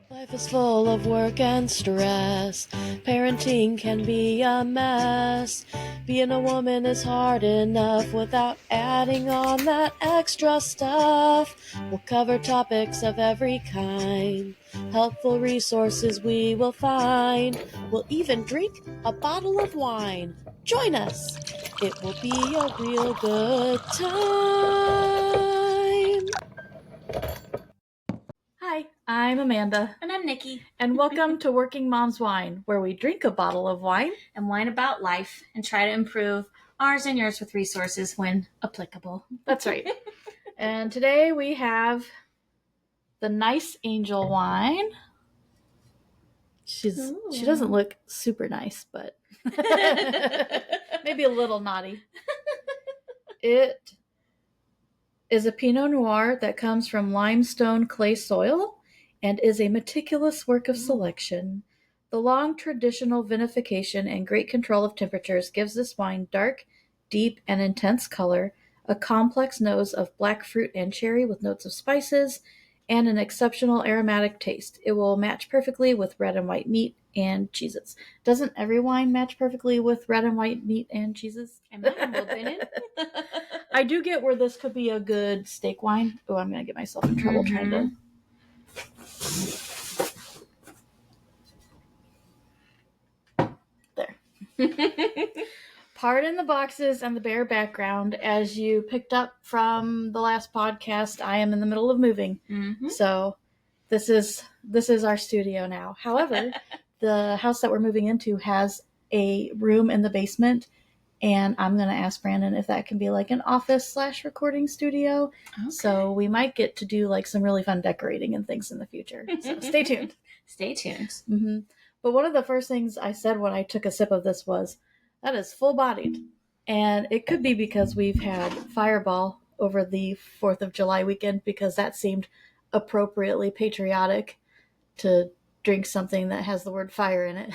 Life is full of work and stress. Parenting can be a mess. Being a woman is hard enough without adding on that extra stuff. We'll cover topics of every kind. Helpful resources we will find. We'll even drink a bottle of wine. Join us. It will be a real good time. Hi, I'm Amanda. And I'm Nikki. And welcome to Working Mom's Wine, where we drink a bottle of wine and whine about life and try to improve ours and yours with resources when applicable. That's right. And today we have the Nice Angel wine. She doesn't look super nice, but maybe a little naughty. It is a Pinot Noir that comes from limestone clay soil and is a meticulous work of selection. The long traditional vinification and great control of temperatures gives this wine dark, deep, and intense color, a complex nose of black fruit and cherry with notes of spices, and an exceptional aromatic taste. It will match perfectly with red and white meat and cheeses. Doesn't every wine match perfectly with red and white meat and cheeses? In my humble opinion. I do get where this could be a good steak wine. Oh, I'm going to get myself in trouble trying to... There. Pardon the boxes and the bare background. As you picked up from the last podcast, I am in the middle of moving. Mm-hmm. So this is our studio now. However, the house that we're moving into has a room in the basement, and I'm going to ask Brandon if that can be like an office/recording studio. Okay. So we might get to do like some really fun decorating and things in the future. So stay tuned. Stay tuned. Mm-hmm. But one of the first things I said when I took a sip of this was, that is full-bodied. And it could be because we've had Fireball over the 4th of July weekend, because that seemed appropriately patriotic to drink something that has the word fire in it.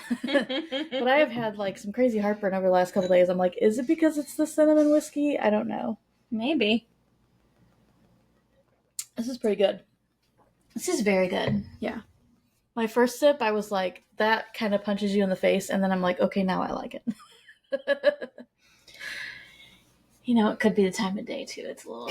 But I have had like some crazy heartburn over the last couple days. I'm like, is it because it's the cinnamon whiskey? I don't know. Maybe. This is pretty good. This is very good. Yeah. My first sip, I was like, that kind of punches you in the face. And then I'm like, okay, now I like it. You know, it could be the time of day too. It's a little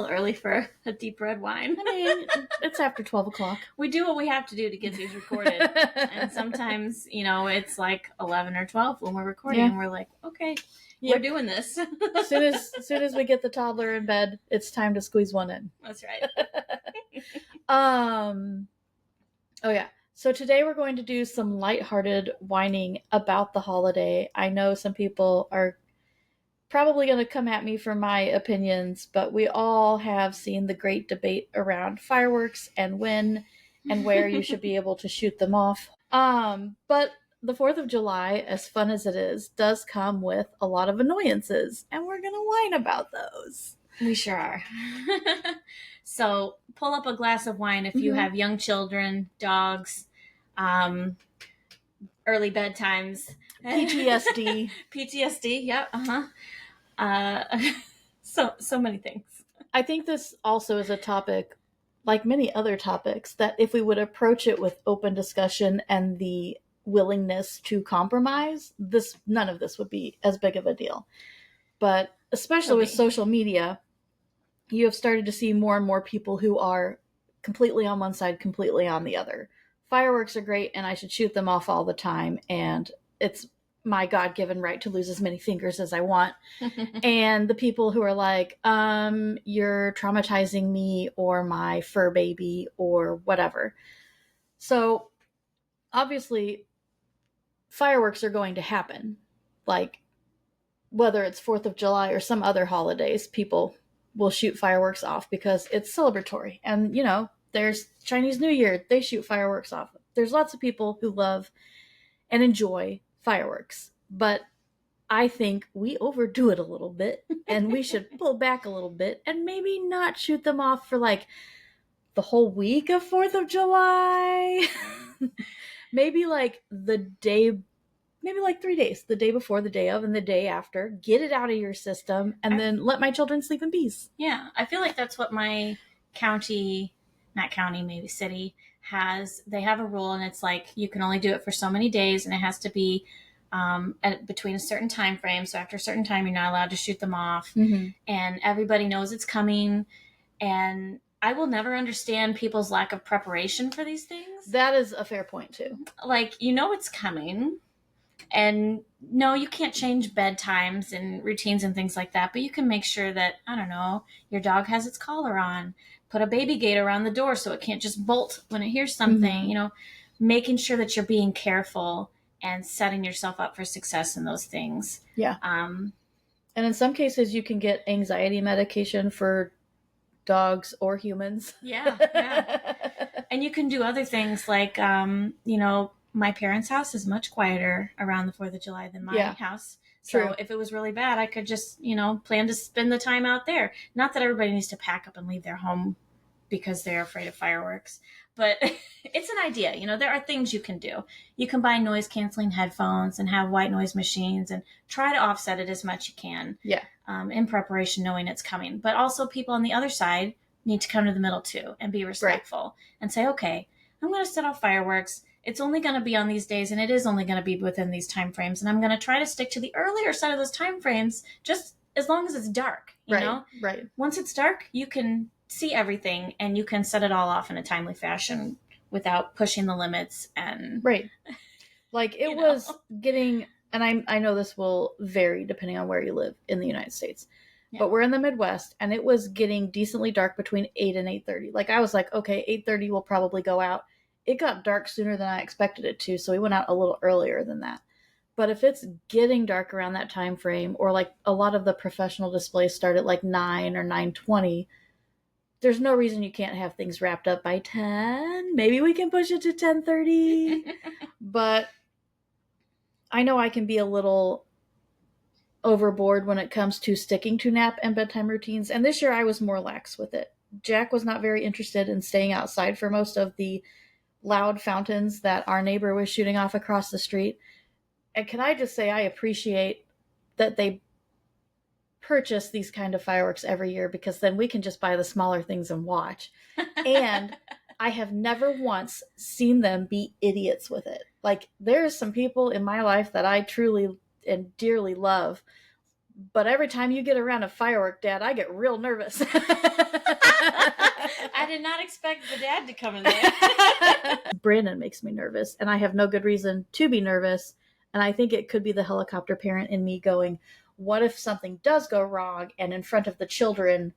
early for a deep red wine. I mean, it's after 12 o'clock. We do what we have to do to get these recorded. And sometimes, you know, it's like 11 or 12 when we're recording, and we're like, okay, we're doing this. As soon as we get the toddler in bed, it's time to squeeze one in. That's right. Oh yeah. So today we're going to do some lighthearted whining about the holiday. I know some people are probably going to come at me for my opinions, but we all have seen the great debate around fireworks and when and where you should be able to shoot them off. But the 4th of July, as fun as it is, does come with a lot of annoyances, and we're going to whine about those. We sure are. So pull up a glass of wine if you have young children, dogs, early bedtimes. PTSD. PTSD, yep, so many things. I think this also is a topic, like many other topics, that if we would approach it with open discussion and the willingness to compromise, none of this would be as big of a deal. But especially with social media, you have started to see more and more people who are completely on one side, completely on the other. Fireworks are great, and I should shoot them off all the time, and it's my God-given right to lose as many fingers as I want. And the people who are like, you're traumatizing me or my fur baby or whatever. So obviously fireworks are going to happen. Like, whether it's 4th of July or some other holidays, people will shoot fireworks off because it's celebratory. And, you know, there's Chinese New Year, they shoot fireworks off. There's lots of people who love and enjoy fireworks, but I think we overdo it a little bit, and we should pull back a little bit and maybe not shoot them off for like the whole week of 4th of July. Maybe like the day, maybe like 3 days, the day before, the day of, and the day after. Get it out of your system, and then let my children sleep in peace. Yeah, I feel like that's what my maybe city, they have a rule, and it's like you can only do it for so many days, and it has to be between a certain time frame. So after a certain time, you're not allowed to shoot them off, and everybody knows it's coming. And I will never understand people's lack of preparation for these things. That is a fair point too. Like, it's coming. And no, you can't change bedtimes and routines and things like that, but you can make sure that, I don't know, your dog has its collar on, put a baby gate around the door so it can't just bolt when it hears something, making sure that you're being careful and setting yourself up for success in those things. Yeah. And in some cases, you can get anxiety medication for dogs or humans. Yeah. And you can do other things like, my parents' house is much quieter around the 4th of July than my house. So if it was really bad, I could just, plan to spend the time out there. Not that everybody needs to pack up and leave their home because they're afraid of fireworks, but it's an idea. There are things you can do. You can buy noise canceling headphones and have white noise machines and try to offset it as much as you can. Yeah. In preparation, knowing it's coming. But also people on the other side need to come to the middle too and be respectful and say, okay, I'm going to set off fireworks. It's only going to be on these days, and it is only going to be within these time frames. And I'm going to try to stick to the earlier side of those time frames, just as long as it's dark. You know? Right. Once it's dark, you can see everything, and you can set it all off in a timely fashion without pushing the limits. And right, like it was getting, and I know this will vary depending on where you live in the United States. Yeah. But we're in the Midwest, and it was getting decently dark between 8 and 8:30. Like I was like, okay, 8:30 will probably go out. It got dark sooner than I expected it to, so we went out a little earlier than that. But if it's getting dark around that time frame, or like a lot of the professional displays start at like 9 or 9:20, there's no reason you can't have things wrapped up by 10. Maybe we can push it to 10:30. But I know I can be a little overboard when it comes to sticking to nap and bedtime routines. And this year I was more lax with it. Jack was not very interested in staying outside for most of the loud fountains that our neighbor was shooting off across the street. And can I just say I appreciate that they purchase these kind of fireworks every year, because then we can just buy the smaller things and watch. And I have never once seen them be idiots with it. Like, there's some people in my life that I truly and dearly love, but every time you get around a firework, Dad, I get real nervous. I did not expect the dad to come in there. Brandon makes me nervous, and I have no good reason to be nervous. And I think it could be the helicopter parent in me going, what if something does go wrong and in front of the children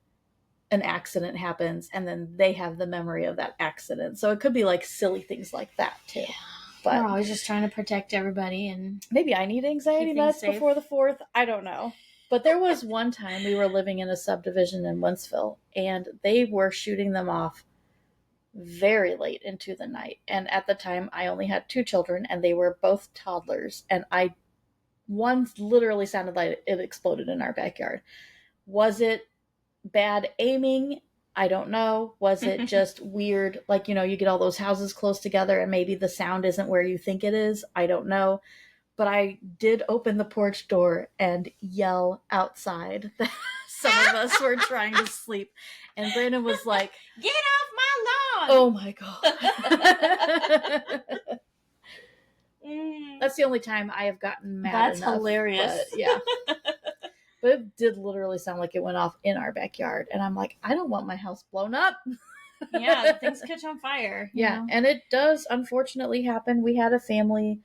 an accident happens, and then they have the memory of that accident? So it could be like silly things like that too. Yeah. But we're always just trying to protect everybody, and maybe I need anxiety meds before the 4th. I don't know. But there was one time we were living in a subdivision in Wentzville, and they were shooting them off very late into the night. And at the time, I only had 2 children, and they were both toddlers. And one literally sounded like it exploded in our backyard. Was it bad aiming? I don't know. Was it just weird? Like, you get all those houses close together and maybe the sound isn't where you think it is. I don't know. But I did open the porch door and yell outside that some of us were trying to sleep. And Brandon was like, get off my lawn! Oh my God. That's the only time I have gotten mad. That's enough, hilarious. But, yeah. But it did literally sound like it went off in our backyard. And I'm like, I don't want my house blown up. Yeah, things catch on fire. Yeah, and it does unfortunately happen. We had a family,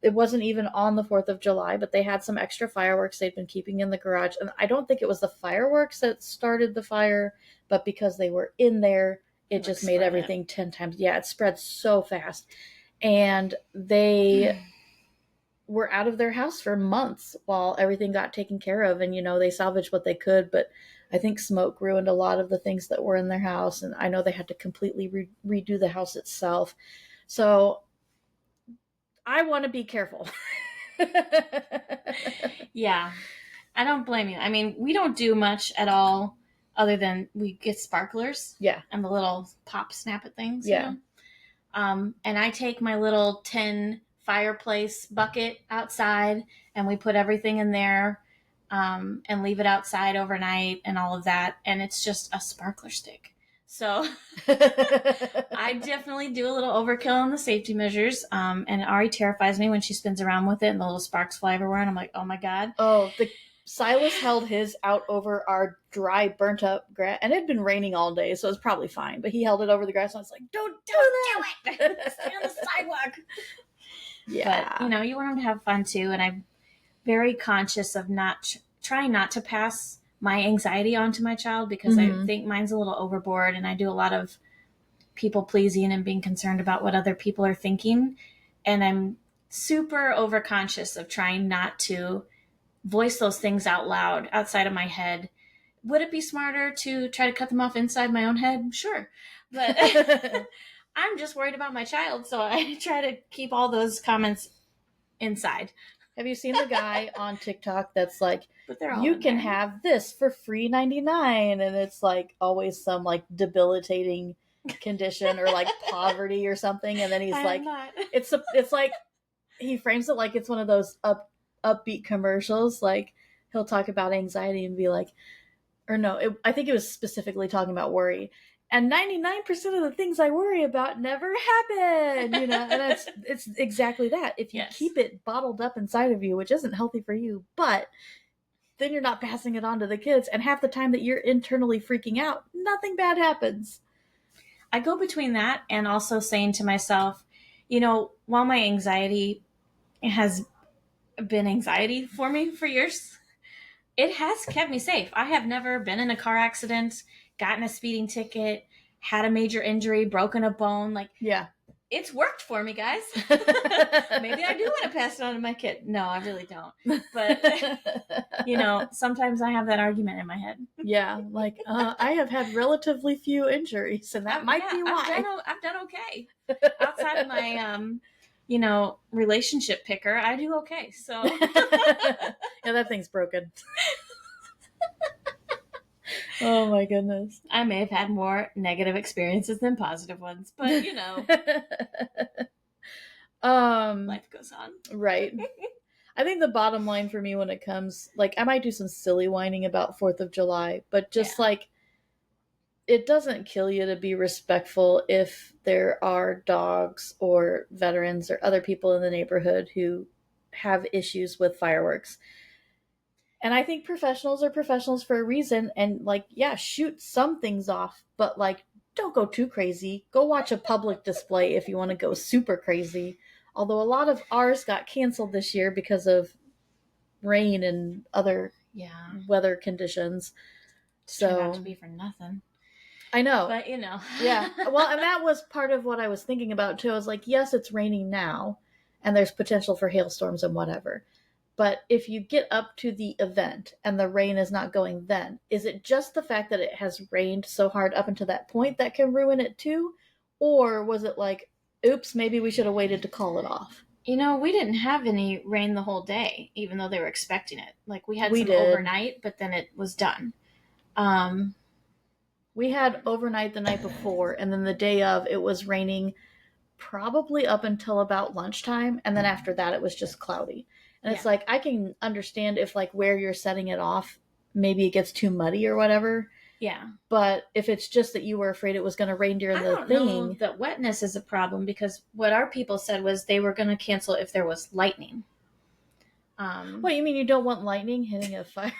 it wasn't even on the 4th of July, but they had some extra fireworks they'd been keeping in the garage. And I don't think it was the fireworks that started the fire, but because they were in there, it just made everything 10 times. Yeah, it spread so fast. And they were out of their house for months while everything got taken care of. And, they salvaged what they could, but I think smoke ruined a lot of the things that were in their house. And I know they had to completely redo the house itself. So I want to be careful. Yeah, I don't blame you. I mean, we don't do much at all other than we get sparklers. Yeah. And the little pop snap at things. Yeah. And I take my little tin fireplace bucket outside, and we put everything in there and leave it outside overnight and all of that. And it's just a sparkler stick. So I definitely do a little overkill on the safety measures. And it already terrifies me when she spins around with it and the little sparks fly everywhere. And I'm like, oh my God. Oh, Silas held his out over our dry, burnt up grass, and it had been raining all day, so it was probably fine. But he held it over the grass, and I was like, "Don't do it! Stay on the sidewalk." Yeah, but you want them to have fun too, and I'm very conscious of not trying not to pass my anxiety onto my child, because I think mine's a little overboard, and I do a lot of people pleasing and being concerned about what other people are thinking, and I'm super overconscious of trying not to voice those things out loud outside of my head. Would it be smarter to try to cut them off inside my own head? Sure. But I'm just worried about my child, so I try to keep all those comments inside. Have you seen the guy on TikTok that's like, you can have this for free 99, and it's like always some like debilitating condition or like poverty or something, and then he's like, it's like he frames it like it's one of those upbeat commercials. Like he'll talk about anxiety and be like, or no, I think it was specifically talking about worry. And 99% of the things I worry about never happen, and it's exactly that. If you keep it bottled up inside of you, which isn't healthy for you, but then you're not passing it on to the kids, and half the time that you're internally freaking out, nothing bad happens. I go between that and also saying to myself, while my anxiety has been anxiety for me for years, it has kept me safe. I have never been in a car accident, gotten a speeding ticket, had a major injury, broken a bone. Like, yeah, it's worked for me, guys. Maybe I do want to pass it on to my kid. No, I really don't. But, sometimes I have that argument in my head. Yeah, like, I have had relatively few injuries, and that might be why. I've done okay. Outside of my, relationship picker, I do okay. So yeah, that thing's broken. Oh my goodness. I may have had more negative experiences than positive ones, but life goes on. Right. I think the bottom line for me when it comes, like, I might do some silly whining about 4th of July, but just like, it doesn't kill you to be respectful if there are dogs or veterans or other people in the neighborhood who have issues with fireworks. And I think professionals are professionals for a reason, and like, yeah, shoot some things off, but like, don't go too crazy. Go watch a public display if you want to go super crazy. Although a lot of ours got canceled this year because of rain and other weather conditions. So turned out to be for nothing. I know. But, yeah. Well, and that was part of what I was thinking about, too. I was like, yes, it's raining now, and there's potential for hailstorms and whatever. But if you get up to the event and the rain is not going then, is it just the fact that it has rained so hard up until that point that can ruin it, too? Or was it like, oops, maybe we should have waited to call it off? We didn't have any rain the whole day, even though they were expecting it. Like, we had some overnight, but then it was done. We had overnight the night before, and then the day of, it was raining probably up until about lunchtime, and then after that, it was just cloudy. And it's like, I can understand if, like, where you're setting it off, maybe it gets too muddy or whatever. Yeah. But if it's just that you were afraid it was going to rain during the thing. I don't know that wetness is a problem, because what our people said was they were going to cancel if there was lightning. What, you mean you don't want lightning hitting a fire?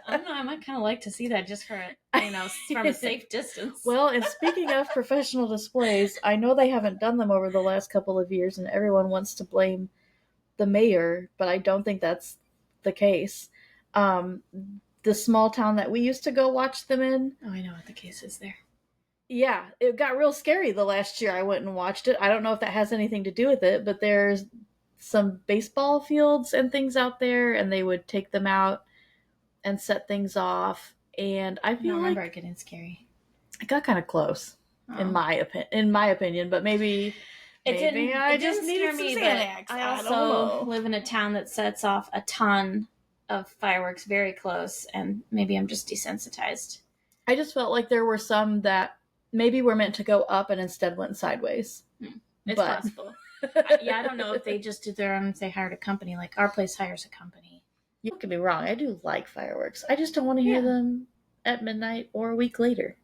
I don't know. I might kind of like to see that just for, from a safe distance. Well, and speaking of professional displays, I know they haven't done them over the last couple of years, and everyone wants to blame the mayor, but I don't think that's the case. The small town that we used to go watch them in. Oh, I know what the case is there. Yeah, it got real scary the last year I went and watched it. I don't know if that has anything to do with it, but there's some baseball fields and things out there, and they would take them out and set things off. And I feel remember it getting scary. It got kind of close, in my opinion. But maybe I just needed some Xanax. I also live in a town that sets off a ton of fireworks very close, and maybe I'm just desensitized. I just felt like there were some that maybe were meant to go up and instead went sideways. It's possible. I don't know if they just did their own, if they hired a company. Like, our place hires a company. You could be wrong. I do like fireworks. I just don't want to hear them at midnight or a week later.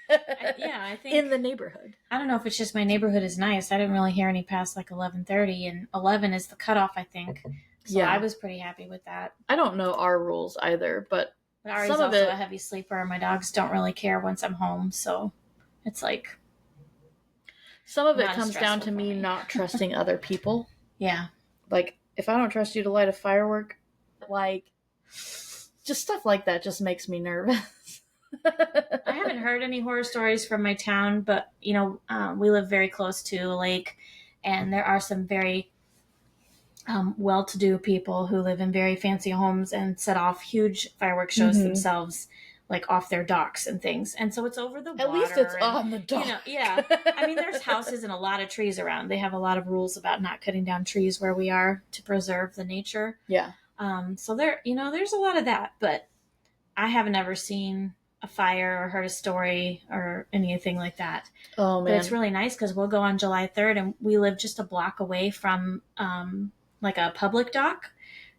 I think in the neighborhood. I don't know if it's just my neighborhood is nice. I didn't really hear any past like 11:30, and 11 is the cutoff, I think. So I was pretty happy with that. I don't know our rules either, but Ari's also a heavy sleeper. My dogs don't really care once I'm home, so it's like some of it comes down to me not trusting other people. Yeah. Like, if I don't trust you to light a firework, like, just stuff like that just makes me nervous. I haven't heard any horror stories from my town, but, we live very close to a lake, and there are some very well-to-do people who live in very fancy homes and set off huge fireworks shows themselves, like off their docks and things. And so it's over the water. At least it's on the dock. Yeah. I mean, there's houses and a lot of trees around. They have a lot of rules about not cutting down trees where we are to preserve the nature. Yeah. So there's a lot of that, but I haven't ever seen a fire or heard a story or anything like that. Oh, man. But it's really nice because we'll go on July 3rd, and we live just a block away from like a public dock.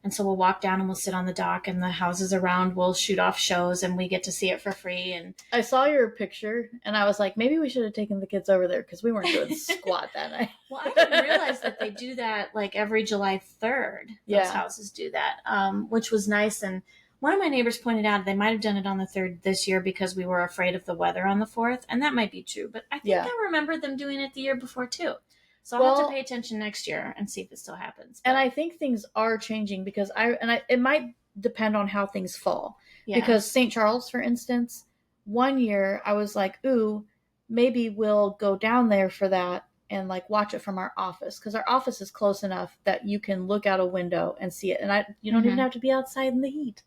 And so we'll walk down and we'll sit on the dock, and the houses around will shoot off shows, and we get to see it for free. And I saw your picture, and I was like, maybe we should have taken the kids over there because we weren't doing squat that night. Well, I didn't realize that they do that like every July 3rd. Those houses do that, which was nice. And one of my neighbors pointed out they might have done it on the 3rd this year because we were afraid of the weather on the 4th. And that might be true. But I think I remember them doing it the year before, too. So I'll have to pay attention next year and see if it still happens. But, and I think things are changing because it might depend on how things fall. Yeah. Because St. Charles, for instance, one year I was like, ooh, maybe we'll go down there for that and like watch it from our office, because our office is close enough that you can look out a window and see it, and you don't even have to be outside in the heat.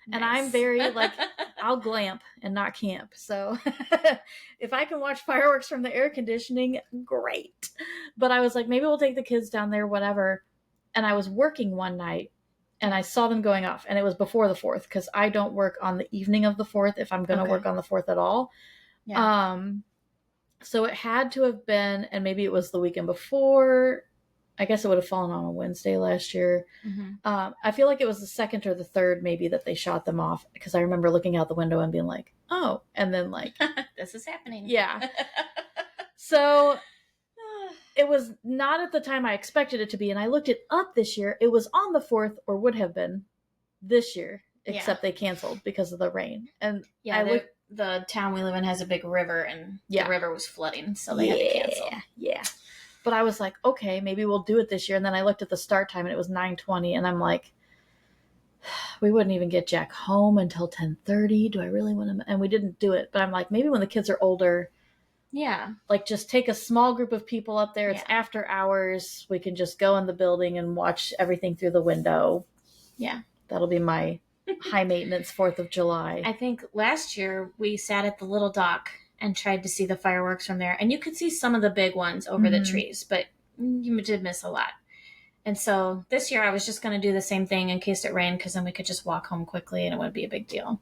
Nice. And I'm very like, I'll glamp and not camp. So if I can watch fireworks from the air conditioning, great. But I was like, maybe we'll take the kids down there, whatever. And I was working one night and I saw them going off, and it was before the 4th because I don't work on the evening of the 4th if I'm going to work on the 4th at all. Yeah. So it had to have been, and maybe it was the weekend before. I guess it would have fallen on a Wednesday last year. Mm-hmm. I feel like it was the 2nd or the 3rd maybe that they shot them off, because I remember looking out the window and being like, oh, and then like, this is happening. Yeah. So it was not at the time I expected it to be. And I looked it up this year. It was on the 4th, or would have been this year, except they canceled because of the rain. And the town we live in has a big river, and the river was flooding. So they had to cancel. Yeah. But I was like, okay, maybe we'll do it this year. And then I looked at the start time and it was 9:20. And I'm like, we wouldn't even get Jack home until 10:30. Do I really want to? And we didn't do it. But I'm like, maybe when the kids are older, like just take a small group of people up there. It's after hours. We can just go in the building and watch everything through the window. Yeah. That'll be my high maintenance 4th of July. I think last year we sat at the little dock and tried to see the fireworks from there. And you could see some of the big ones over the trees, but you did miss a lot. And so this year I was just going to do the same thing in case it rained, because then we could just walk home quickly and it wouldn't be a big deal.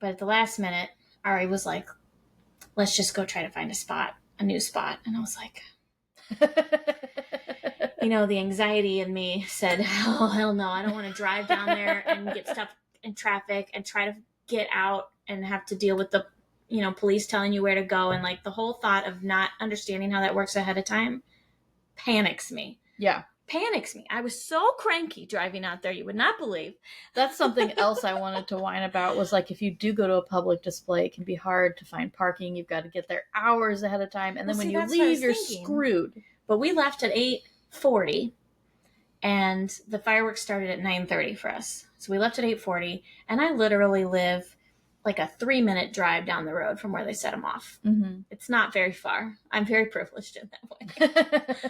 But at the last minute, Ari was like, let's just go try to find a new spot. And I was like, the anxiety in me said, oh, hell no, I don't want to drive down there and get stuck in traffic and try to get out and have to deal with the police telling you where to go. And like the whole thought of not understanding how that works ahead of time panics me. Yeah. Panics me. I was so cranky driving out there. You would not believe. That's something else I wanted to whine about, was like, if you do go to a public display, it can be hard to find parking. You've got to get there hours ahead of time. And then when you leave, you're screwed. But we left at 8:40 and the fireworks started at 9:30 for us. So we left at 8:40, and I literally live like a 3-minute drive down the road from where they set them off. Mm-hmm. It's not very far. I'm very privileged in that way.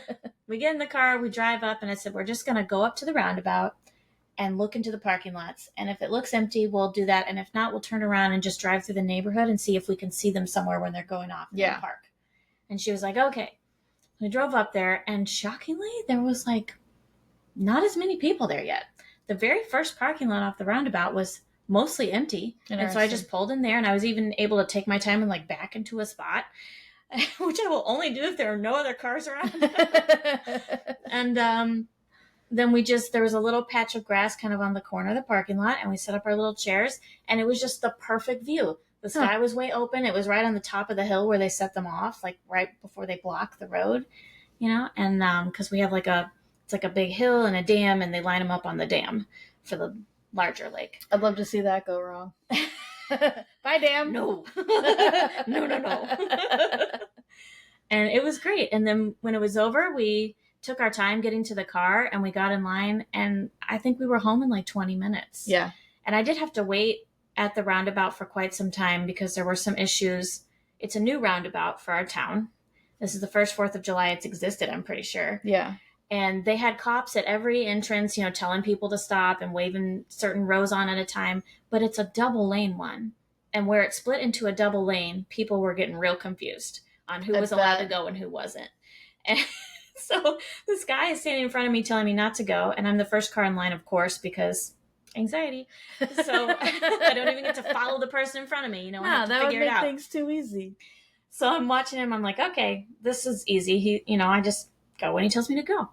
We get in the car, we drive up, and I said, we're just going to go up to the roundabout and look into the parking lots. And if it looks empty, we'll do that. And if not, we'll turn around and just drive through the neighborhood and see if we can see them somewhere when they're going off in the park. And she was like, okay. We drove up there, and shockingly, there was like not as many people there yet. The very first parking lot off the roundabout was mostly empty. And so I just pulled in there, and I was even able to take my time and like back into a spot, which I will only do if there are no other cars around. And then there was a little patch of grass kind of on the corner of the parking lot, and we set up our little chairs, and it was just the perfect view. The sky was way open. It was right on the top of the hill where they set them off, like right before they block the road, and because we have it's like a big hill and a dam, and they line them up on the dam for the larger lake. I'd love to see that go wrong. Bye, dam. No. No. And it was great. And then when it was over, we took our time getting to the car, and we got in line, and I think we were home in like 20 minutes. Yeah. And I did have to wait at the roundabout for quite some time because there were some issues. It's a new roundabout for our town. This is the first 4th of July it's existed, I'm pretty sure. Yeah. And they had cops at every entrance, telling people to stop and waving certain rows on at a time. But it's a double lane one. And where it split into a double lane, people were getting real confused on who was allowed to go and who wasn't. And so this guy is standing in front of me telling me not to go. And I'm the first car in line, of course, because anxiety. So I don't even get to follow the person in front of me. I have to figure it out. That would make things too easy. So I'm watching him. I'm like, okay, this is easy. I just go when he tells me to go.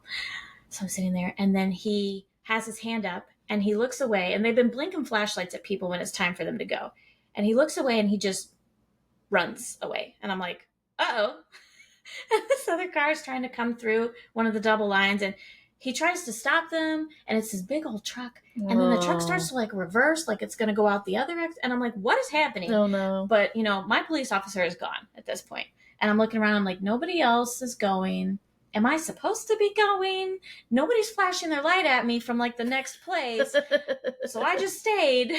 So I'm sitting there, and then he has his hand up, and he looks away, and they've been blinking flashlights at people when it's time for them to go. And he looks away, and he just runs away. And I'm like, uh-oh. And this other car is trying to come through one of the double lines, and he tries to stop them, and it's this big old truck. And then the truck starts to reverse, like it's going to go out the other exit. And I'm like, what is happening? Oh, no. But, my police officer is gone at this point. And I'm looking around, I'm like, nobody else is going. Am I supposed to be going? Nobody's flashing their light at me from the next place. So I just stayed.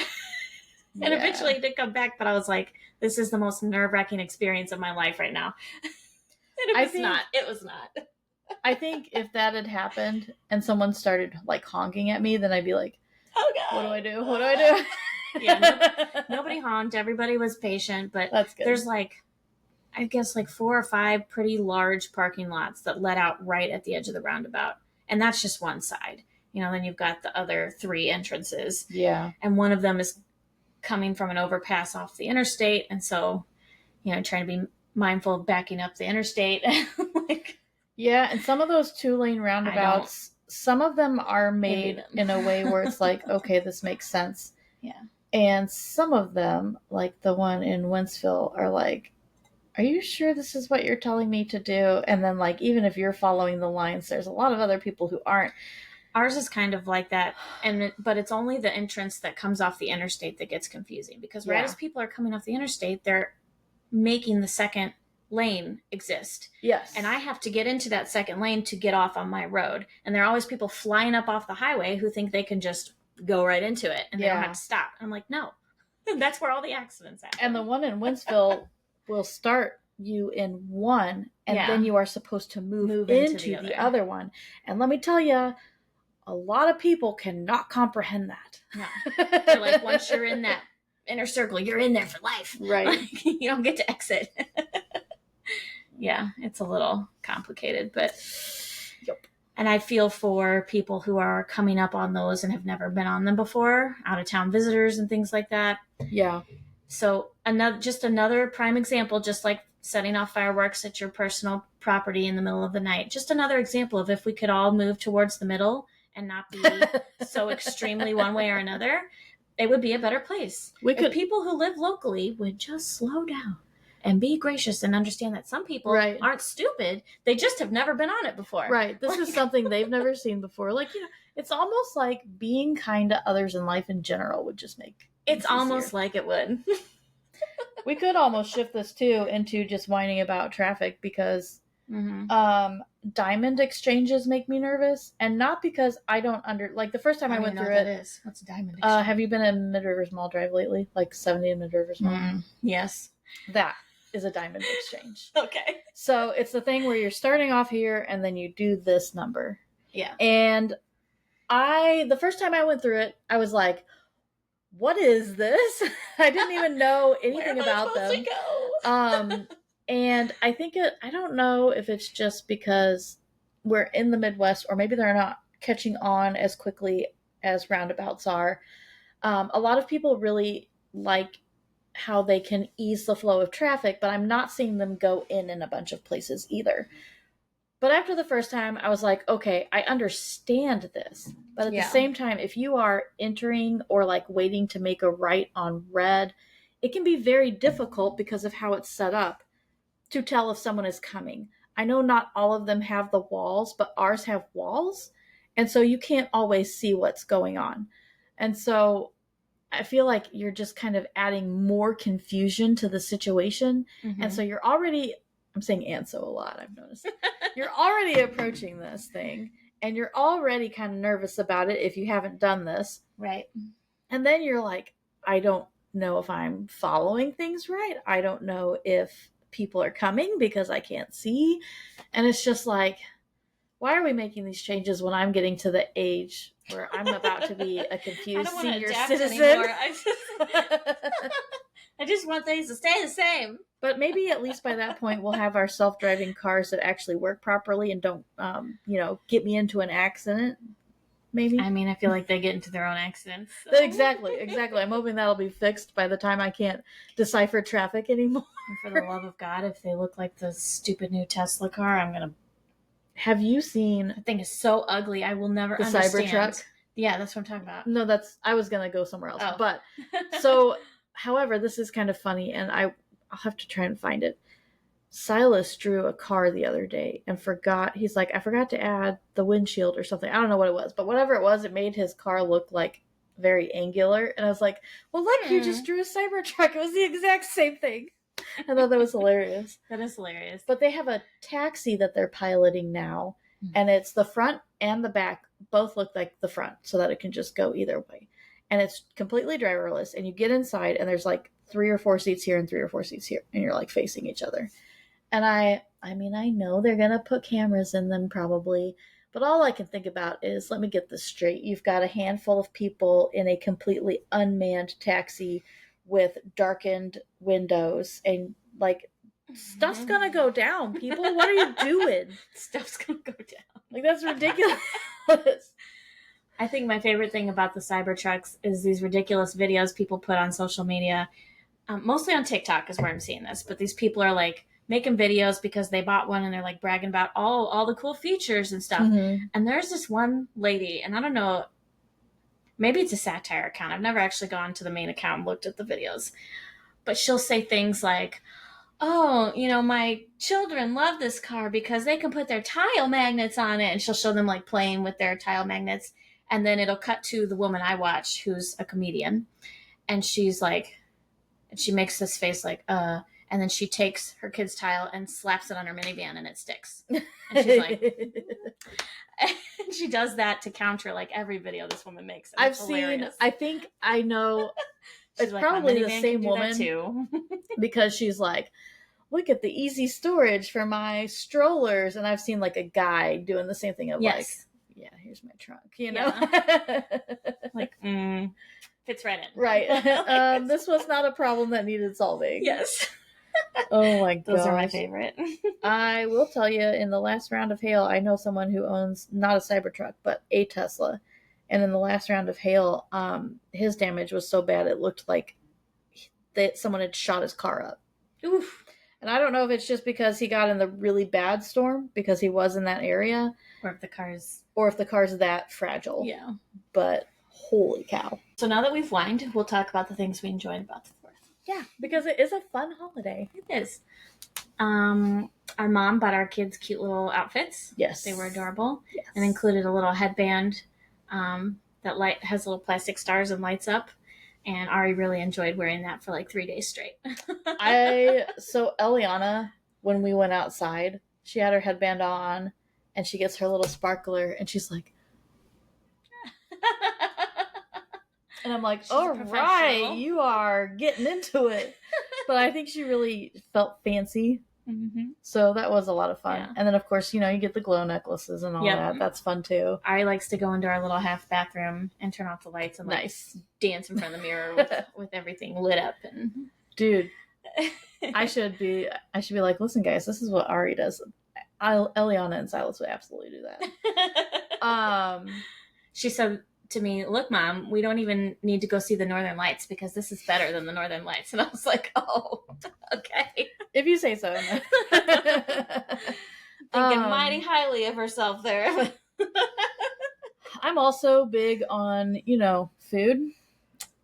And eventually it did come back, but I was like, this is the most nerve-wracking experience of my life right now. And it was not. I think if that had happened and someone started honking at me, then I'd be like, oh God, what do I do? What do I do? Yeah, nobody honked. Everybody was patient, but that's good. There's I guess 4 or 5 pretty large parking lots that let out right at the edge of the roundabout. And that's just one side. Then you've got the other 3 entrances. Yeah. And one of them is coming from an overpass off the interstate. And so, trying to be mindful of backing up the interstate. Yeah. And some of those 2-lane roundabouts, some of them are made in a way where it's okay, this makes sense. Yeah. And some of them, like the one in Wentzville, are are you sure this is what you're telling me to do? And then even if you're following the lines, there's a lot of other people who aren't. Ours is kind of like that, but it's only the entrance that comes off the interstate that gets confusing, because right as people are coming off the interstate, they're making the second lane exist. Yes. And I have to get into that second lane to get off on my road. And there are always people flying up off the highway who think they can just go right into it and they don't have to stop. And I'm like, no, that's where all the accidents happen. And the one in Wentzville will start you in one, and then you are supposed to move into the other one. And let me tell you, a lot of people cannot comprehend that. No. They're once you're in that inner circle, you're in there for life. Right. You don't get to exit. Yeah, it's a little complicated, but yep. And I feel for people who are coming up on those and have never been on them before, out of town visitors and things like that. Yeah. So another prime example, just like setting off fireworks at your personal property in the middle of the night. Just another example of if we could all move towards the middle and not be so extremely one way or another, it would be a better place. If people who live locally would just slow down and be gracious and understand that some people aren't stupid. They just have never been on it before. Right. This is something they've never seen before. It's almost like being kind to others in life in general would just make it's almost easier. Like it would. We could almost shift this too into just whining about traffic, because diamond exchanges make me nervous, and not because I don't the first time I went through it. Is. What's a diamond exchange? Have you been in Mid-Rivers Mall Drive lately? 70 in Mid-Rivers Mall? Yes. That is a diamond exchange. Okay. So it's the thing where you're starting off here and then you do this number. Yeah. And the first time I went through it, I was like, what is this? I didn't even know anything about them. And I think I don't know if it's just because we're in the Midwest, or maybe they're not catching on as quickly as roundabouts are. A lot of people really like how they can ease the flow of traffic, but I'm not seeing them go in a bunch of places either. But after the first time, I was like, okay, I understand this. But at the same time, if you are entering or like waiting to make a right on red, it can be very difficult because of how it's set up to tell if someone is coming. I know not all of them have the walls, but ours have walls. And so you can't always see what's going on. And so I feel like you're just kind of adding more confusion to the situation. Mm-hmm. And so you're already, I'm saying and so a lot, I've noticed. You're already approaching this thing and you're already kind of nervous about it if you haven't done this. Right. And then you're like, I don't know if I'm following things right. I don't know if people are coming because I can't see. And it's just like, why are we making these changes when I'm getting to the age where I'm about to be a confused senior citizen? I just want things to stay the same. But maybe at least by that point we'll have our self-driving cars that actually work properly and don't, get me into an accident. Maybe. I mean, I feel like they get into their own accidents. So. Exactly. I'm hoping that'll be fixed by the time I can't decipher traffic anymore. And for the love of God, if they look like the stupid new Tesla car, I'm going to... Have you seen... The thing is so ugly, I will never understand. The Cybertruck? Yeah, that's what I'm talking about. No, I was going to go somewhere else. Oh. But, so, however, this is kind of funny, and I'll have to try and find it. Silas drew a car the other day and he's like, I forgot to add the windshield or something. I don't know what it was, but whatever it was, it made his car look like very angular. And I was like, well, look, you just drew a Cybertruck. It was the exact same thing. I thought that was hilarious. That is hilarious. But they have a taxi that they're piloting now, and it's the front and the back both look like the front so that it can just go either way. And it's completely driverless, and you get inside, and there's like 3 or 4 seats here and 3 or 4 seats here, and you're like facing each other. And I know they're going to put cameras in them probably, but all I can think about is, let me get this straight. You've got a handful of people in a completely unmanned taxi with darkened windows and like stuff's going to go down. People, what are you doing? Stuff's going to go down. Like, that's ridiculous. I think my favorite thing about the Cybertrucks is these ridiculous videos people put on social media. Mostly on TikTok is where I'm seeing this, but these people are like, making videos because they bought one and they're like bragging about all the cool features and stuff. Mm-hmm. And there's this one lady, and I don't know, maybe it's a satire account. I've never actually gone to the main account and looked at the videos. But she'll say things like, oh, my children love this car because they can put their tile magnets on it. And she'll show them like playing with their tile magnets. And then it'll cut to the woman I watch who's a comedian. And she's like, and she makes this face like, and then she takes her kid's tile and slaps it on her minivan and it sticks. And she's like, and she does that to counter like every video this woman makes. I've seen, I think I know, it's like, probably the same woman too. Because she's like, look at the easy storage for my strollers. And I've seen like a guy doing the same thing of like, yeah, here's my trunk, like, fits right in. Right. This was not a problem that needed solving. Yes. Oh my god. Those are my favorite. I will tell you, in the last round of hail, I know someone who owns not a Cybertruck, but a Tesla. And in the last round of hail, his damage was so bad it looked like someone had shot his car up. Oof. And I don't know if it's just because he got in the really bad storm because he was in that area. Or if the car's that fragile. Yeah. But holy cow. So now that we've whined, we'll talk about the things we enjoyed about the 4th. Yeah, because it is a fun holiday. It is. Our mom bought our kids cute little outfits. Yes. They were adorable. Yes. And included a little headband that has little plastic stars and lights up. And Ari really enjoyed wearing that for like 3 days straight. So Eliana, when we went outside, she had her headband on and she gets her little sparkler and she's like, and I'm like, all right, you are getting into it. But I think she really felt fancy. Mm-hmm. So that was a lot of fun. Yeah. And then, of course, you get the glow necklaces and all that. That's fun, too. Ari likes to go into our little half bathroom and turn off the lights and dance in front of the mirror with everything lit up. And dude, I should be like, listen, guys, this is what Ari does. Eliana and Silas would absolutely do that. She said to me, look, Mom, we don't even need to go see the Northern Lights because this is better than the Northern Lights. And I was like, oh, okay. If you say so. Thinking mighty highly of herself there. I'm also big on, food.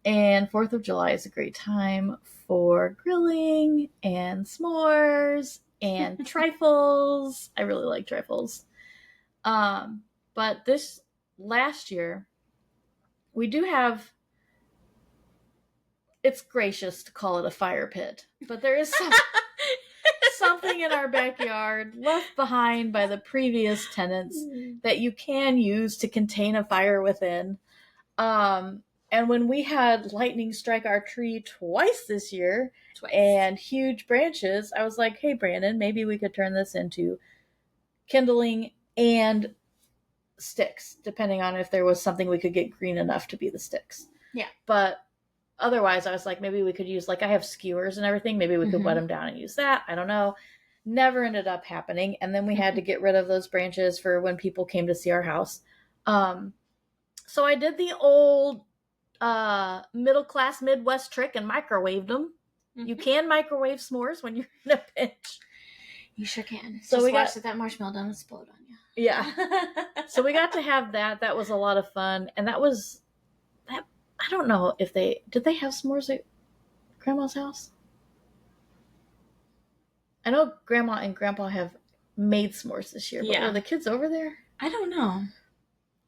And 4th of July is a great time for grilling and s'mores and trifles. I really like trifles. But this last year, we do have, it's gracious to call it a fire pit, but there is something in our backyard left behind by the previous tenants that you can use to contain a fire within. And when we had lightning strike our tree twice this year and huge branches, I was like, hey, Brandon, maybe we could turn this into kindling and sticks, depending on if there was something we could get green enough to be the sticks. Yeah. But otherwise, I was like, maybe we could use, I have skewers and everything. Maybe we could wet them down and use that. I don't know. Never ended up happening. And then we had to get rid of those branches for when people came to see our house. So I did the old middle-class Midwest trick and microwaved them. You can microwave s'mores when you're in a pinch. You sure can. So just watch that marshmallow don't explode on you. Yeah. So we got to have that. That was a lot of fun. And that was, I don't know if did they have s'mores at Grandma's house? I know Grandma and Grandpa have made s'mores this year, but were the kids over there? I don't know.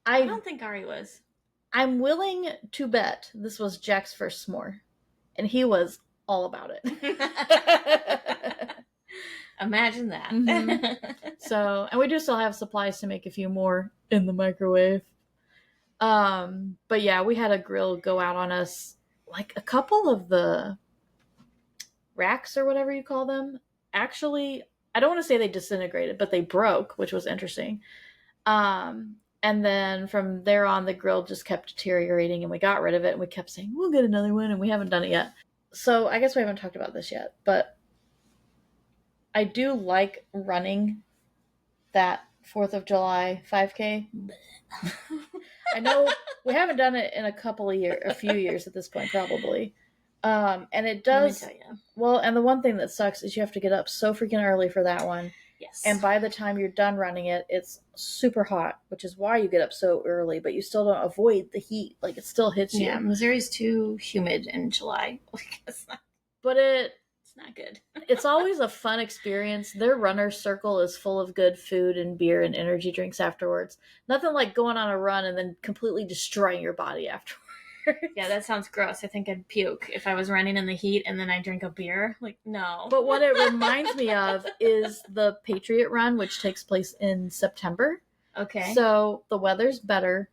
I don't think Ari was. I'm willing to bet this was Jack's first s'more, and he was all about it. Imagine that. So, and we do still have supplies to make a few more in the microwave. But yeah, we had a grill go out on us. A couple of the racks or whatever you call them, actually, I don't want to say they disintegrated, but they broke, which was interesting. And then from there on, the grill just kept deteriorating and we got rid of it and we kept saying, we'll get another one, and we haven't done it yet. So I guess we haven't talked about this yet, but I do like running that 4th of July 5K. I know we haven't done it in a few years at this point, probably. And it does. Let me tell you. Well, and the one thing that sucks is you have to get up so freaking early for that one. Yes. And by the time you're done running it, it's super hot, which is why you get up so early, but you still don't avoid the heat. It still hits you. Yeah, Missouri's too humid in July. But it's not good. It's always a fun experience. Their runner's circle is full of good food and beer and energy drinks afterwards. Nothing like going on a run and then completely destroying your body afterwards. Yeah, that sounds gross. I think I'd puke if I was running in the heat and then I drink a beer. No. But what it reminds me of is the Patriot Run, which takes place in September. Okay. So the weather's better.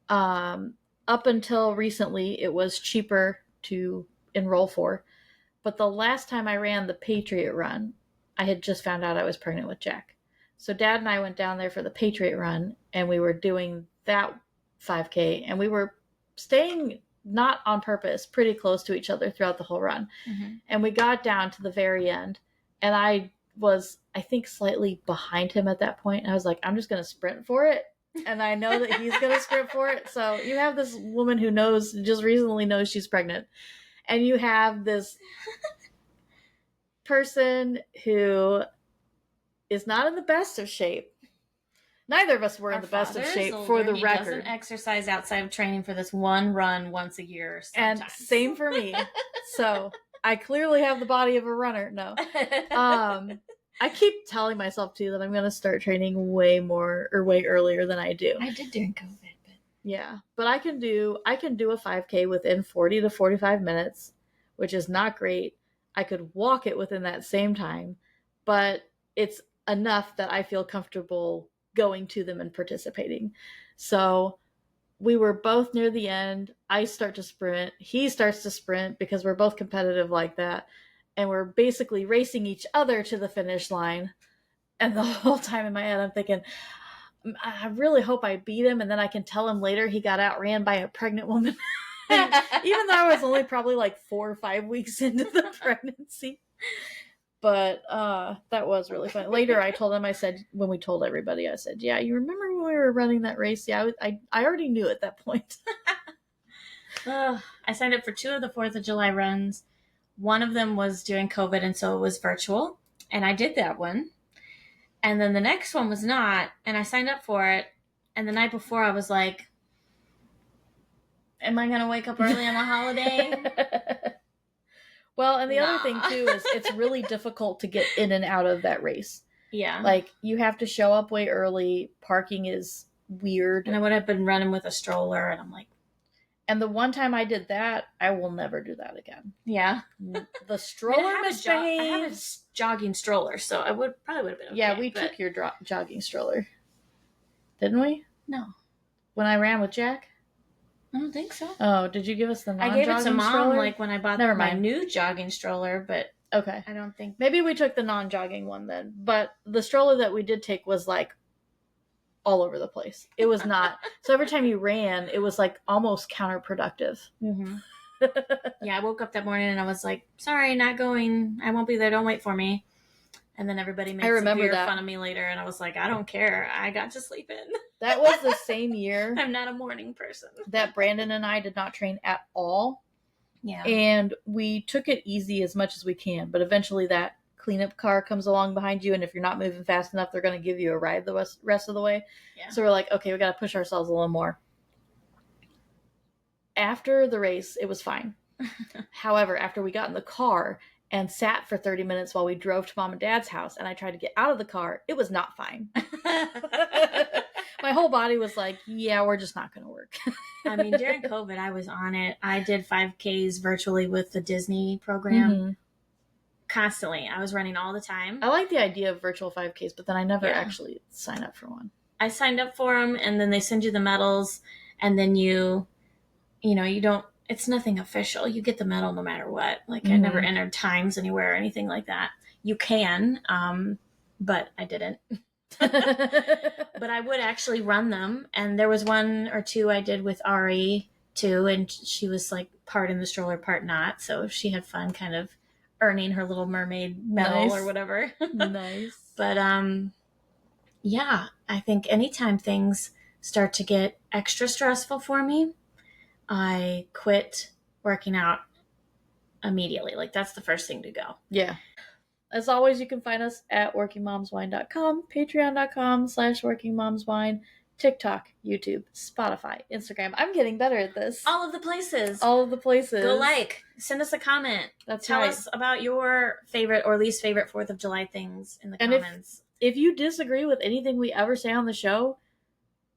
Up until recently, it was cheaper to enroll for. But the last time I ran the Patriot Run, I had just found out I was pregnant with Jack. So Dad and I went down there for the Patriot Run, and we were doing that 5K, and we were staying, not on purpose, pretty close to each other throughout the whole run. Mm-hmm. And we got down to the very end, and I was, I think, slightly behind him at that point. And I was like, I'm just going to sprint for it. And I know that he's going to sprint for it. So you have this woman who just recently knows she's pregnant. And you have this person who is not in the best of shape. Neither of us were in the best of shape, for the record. He doesn't exercise outside of training for this one run once a year sometimes. And same for me. So I clearly have the body of a runner. No. I keep telling myself, too, that I'm going to start training way earlier than I do. I did during COVID. Yeah. But I can do a 5K within 40 to 45 minutes, which is not great. I could walk it within that same time, but it's enough that I feel comfortable going to them and participating. So we were both near the end. I start to sprint. He starts to sprint because we're both competitive like that. And we're basically racing each other to the finish line. And the whole time in my head, I'm thinking, I really hope I beat him. And then I can tell him later he got outran by a pregnant woman. Even though I was only probably 4 or 5 weeks into the pregnancy. But that was really fun. Later, I told him, I said, when we told everybody, I said, yeah, you remember when we were running that race? Yeah, I already knew at that point. I signed up for 2 of the 4th of July runs. One of them was during COVID, and so it was virtual. And I did that one. And then the next one was not, and I signed up for it. And the night before, I was like, am I going to wake up early on a holiday? Well, and the other thing, too, is it's really difficult to get in and out of that race. Yeah. Like, you have to show up way early. Parking is weird. And I would have been running with a stroller, and I'm like... And the one time I did that, I will never do that again. Yeah. The stroller misbehaved. I have a jogging stroller, so I probably would have been okay. Yeah, we took your jogging stroller. Didn't we? No. When I ran with Jack? I don't think so. Oh, did you give us the non-jogging stroller? I gave it to Mom like when I bought my new jogging stroller, but okay. I don't think... Maybe we took the non-jogging one then. But the stroller that we did take was like all over the place. It was not. So every time you ran, it was like almost counterproductive. Mm-hmm. Yeah, I woke up that morning and I was like, sorry, not going. I won't be there. Don't wait for me. And then everybody made severe fun of me later. And I was like, I don't care. I got to sleep in. That was the same year. I'm not a morning person. That Brandon and I did not train at all. Yeah. And we took it easy as much as we can. But eventually that cleanup car comes along behind you, and if you're not moving fast enough, they're going to give you a ride the rest of the way. Yeah. So we're like, okay, we got to push ourselves a little more. After the race, it was fine. However, after we got in the car and sat for 30 minutes while we drove to Mom and Dad's house, and I tried to get out of the car, it was not fine. My whole body was like, yeah, we're just not going to work. I mean, during COVID, I was on it. I did 5Ks virtually with the Disney program. Mm-hmm. Constantly. I was running all the time. I like the idea of virtual 5Ks, but then I never actually sign up for one. I signed up for them, and then they send you the medals, and then you don't, it's nothing official. You get the medal no matter what. Like, I never entered times anywhere or anything like that. You can, but I didn't. But I would actually run them, and there was one or two I did with Ari too, and she was like part in the stroller, part not, so she had fun kind of earning her little mermaid medal or whatever. Nice. But yeah, I think anytime things start to get extra stressful for me, I quit working out immediately. Like, that's the first thing to go. Yeah. As always, you can find us at workingmomswine.com, patreon.com/workingmomswine, TikTok, YouTube, Spotify, Instagram. I'm getting better at this. All of the places. Go send us a comment. Tell us about your favorite or least favorite 4th of July things in the comments. If you disagree with anything we ever say on the show,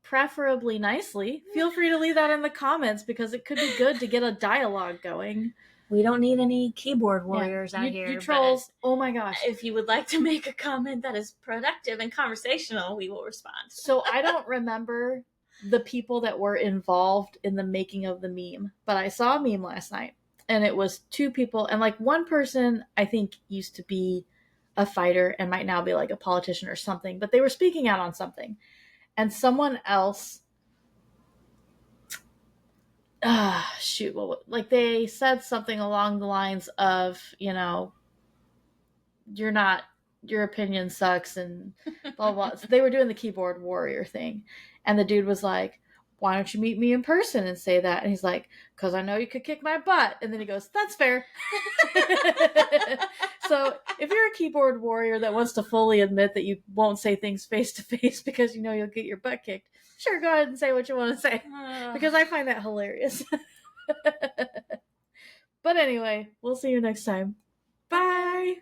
preferably nicely, feel free to leave that in the comments, because it could be good to get a dialogue going. We don't need any keyboard warriors out here. You trolls, oh my gosh. If you would like to make a comment that is productive and conversational, we will respond. So I don't remember the people that were involved in the making of the meme, but I saw a meme last night, and it was 2 people, and like one person I think used to be a fighter and might now be like a politician or something, but they were speaking out on something, and someone else they said something along the lines of, your opinion sucks and blah, blah. So they were doing the keyboard warrior thing. And the dude was like, why don't you meet me in person and say that? And he's like, because I know you could kick my butt. And then he goes, that's fair. So if you're a keyboard warrior that wants to fully admit that you won't say things face to face because you know you'll get your butt kicked, sure, go ahead and say what you want to say. Because I find that hilarious. But anyway, we'll see you next time. Bye!